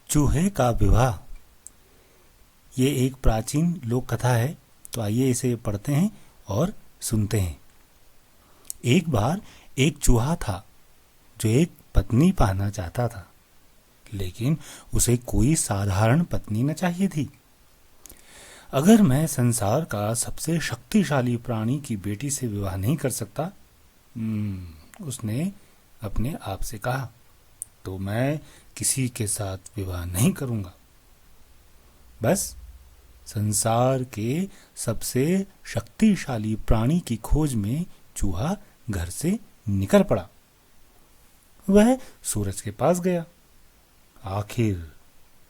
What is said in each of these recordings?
चूहे का विवाह। ये एक प्राचीन लोक कथा है, तो आइए इसे पढ़ते हैं और सुनते हैं। एक बार एक चूहा था जो एक पत्नी पाना चाहता था, लेकिन उसे कोई साधारण पत्नी न चाहिए थी। अगर मैं संसार का सबसे शक्तिशाली प्राणी की बेटी से विवाह नहीं कर सकता, उसने अपने आप से कहा, तो मैं किसी के साथ विवाह नहीं करूंगा। बस संसार के सबसे शक्तिशाली प्राणी की खोज में चूहा घर से निकल पड़ा। वह सूरज के पास गया। आखिर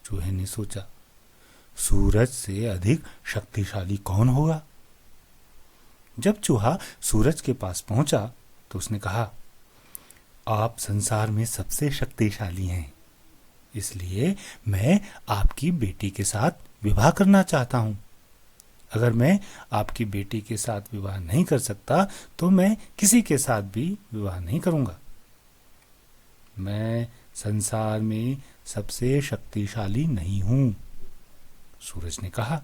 चूहे ने सोचा, सूरज से अधिक शक्तिशाली कौन होगा। जब चूहा सूरज के पास पहुंचा तो उसने कहा, आप संसार में सबसे शक्तिशाली हैं, इसलिए मैं आपकी बेटी के साथ विवाह करना चाहता हूं। अगर मैं आपकी बेटी के साथ विवाह नहीं कर सकता तो मैं किसी के साथ भी विवाह नहीं करूंगा। मैं संसार में सबसे शक्तिशाली नहीं हूं। सूरज ने कहा,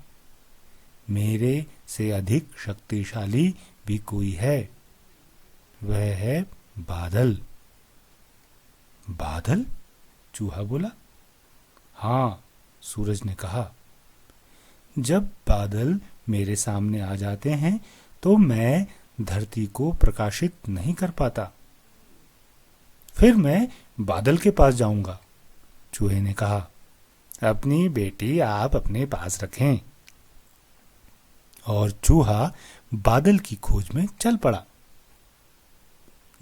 मेरे से अधिक शक्तिशाली भी कोई है, वह है बादल। बादल? चूहा बोला। हाँ, सूरज ने कहा, जब बादल मेरे सामने आ जाते हैं तो मैं धरती को प्रकाशित नहीं कर पाता। फिर मैं बादल के पास जाऊंगा। चूहे ने कहा, अपनी बेटी आप अपने पास रखें। और चूहा बादल की खोज में चल पड़ा।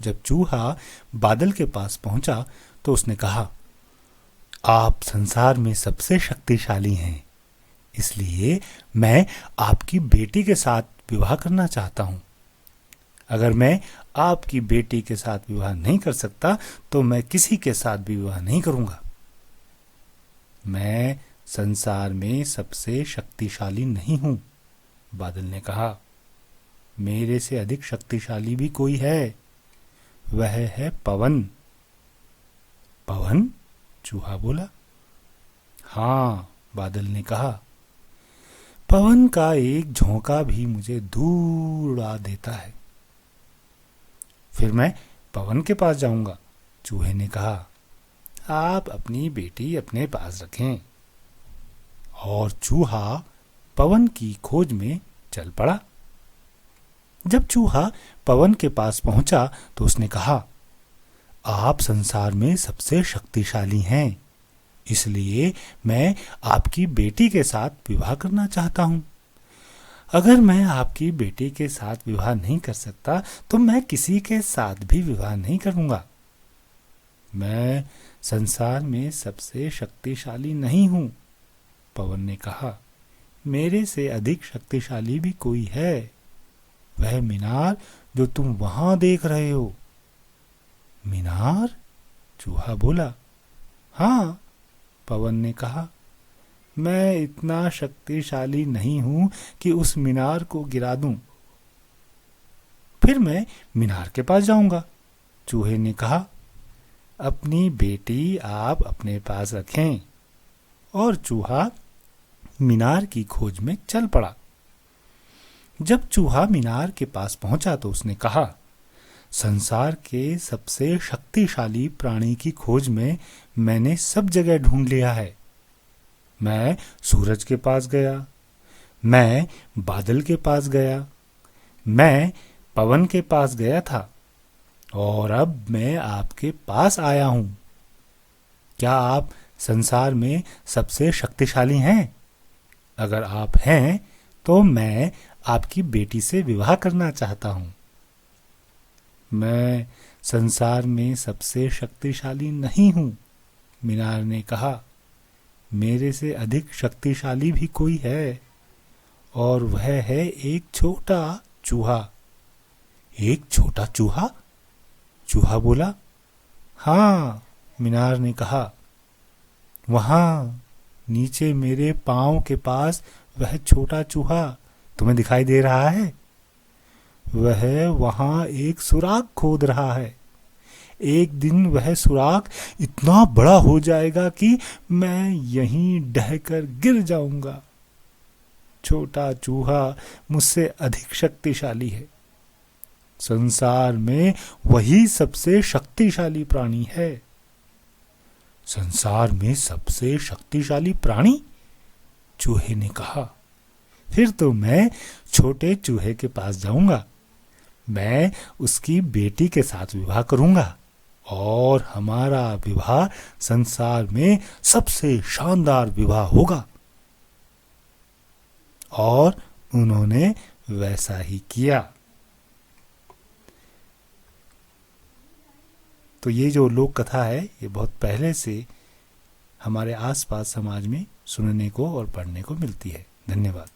जब चूहा बादल के पास पहुंचा तो उसने कहा, आप संसार में सबसे शक्तिशाली हैं, इसलिए मैं आपकी बेटी के साथ विवाह करना चाहता हूं। अगर मैं आपकी बेटी के साथ विवाह नहीं कर सकता तो मैं किसी के साथ भी विवाह नहीं करूंगा। मैं संसार में सबसे शक्तिशाली नहीं हूं, बादल ने कहा, मेरे से अधिक शक्तिशाली भी कोई है, वह है पवन। पवन? चूहा बोला। हाँ, बादल ने कहा, पवन का एक झोंका भी मुझे दूर उड़ा देता है। फिर मैं पवन के पास जाऊंगा। चूहे ने कहा, आप अपनी बेटी अपने पास रखें। और चूहा पवन की खोज में चल पड़ा। जब चूहा पवन के पास पहुंचा तो उसने कहा, आप संसार में सबसे शक्तिशाली हैं, इसलिए मैं आपकी बेटी के साथ विवाह करना चाहता हूं। अगर मैं आपकी बेटी के साथ विवाह नहीं कर सकता तो मैं किसी के साथ भी विवाह नहीं करूंगा। मैं संसार में सबसे शक्तिशाली नहीं हूं, पवन ने कहा, मेरे से अधिक शक्तिशाली भी कोई है, वह मीनार जो तुम वहां देख रहे हो। मीनार? चूहा बोला। हाँ, पवन ने कहा, मैं इतना शक्तिशाली नहीं हूं कि उस मीनार को गिरा दूं। फिर मैं मीनार के पास जाऊंगा। चूहे ने कहा, अपनी बेटी आप अपने पास रखें। और चूहा मीनार की खोज में चल पड़ा। जब चूहा मीनार के पास पहुंचा तो उसने कहा, संसार के सबसे शक्तिशाली प्राणी की खोज में मैंने सब जगह ढूंढ लिया है। मैं सूरज के पास गया, मैं बादल के पास गया, मैं पवन के पास गया था, और अब मैं आपके पास आया हूं। क्या आप संसार में सबसे शक्तिशाली हैं? अगर आप हैं तो मैं आपकी बेटी से विवाह करना चाहता हूं। मैं संसार में सबसे शक्तिशाली नहीं हूं, मीनार ने कहा, मेरे से अधिक शक्तिशाली भी कोई है, और वह है एक छोटा चूहा। एक छोटा चूहा? चूहा बोला। हाँ, मीनार ने कहा, वहां नीचे मेरे पांव के पास वह छोटा चूहा तुम्हें दिखाई दे रहा है। वह वहां एक सुराख खोद रहा है। एक दिन वह सुराख इतना बड़ा हो जाएगा कि मैं यहीं ढहकर गिर जाऊंगा। छोटा चूहा मुझसे अधिक शक्तिशाली है। संसार में वही सबसे शक्तिशाली प्राणी है। संसार में सबसे शक्तिशाली प्राणी? चूहे ने कहा। फिर तो मैं छोटे चूहे के पास जाऊंगा। मैं उसकी बेटी के साथ विवाह करूंगा और हमारा विवाह संसार में सबसे शानदार विवाह होगा। और उन्होंने वैसा ही किया। तो ये जो लोक कथा है ये बहुत पहले से हमारे आसपास समाज में सुनने को और पढ़ने को मिलती है। धन्यवाद।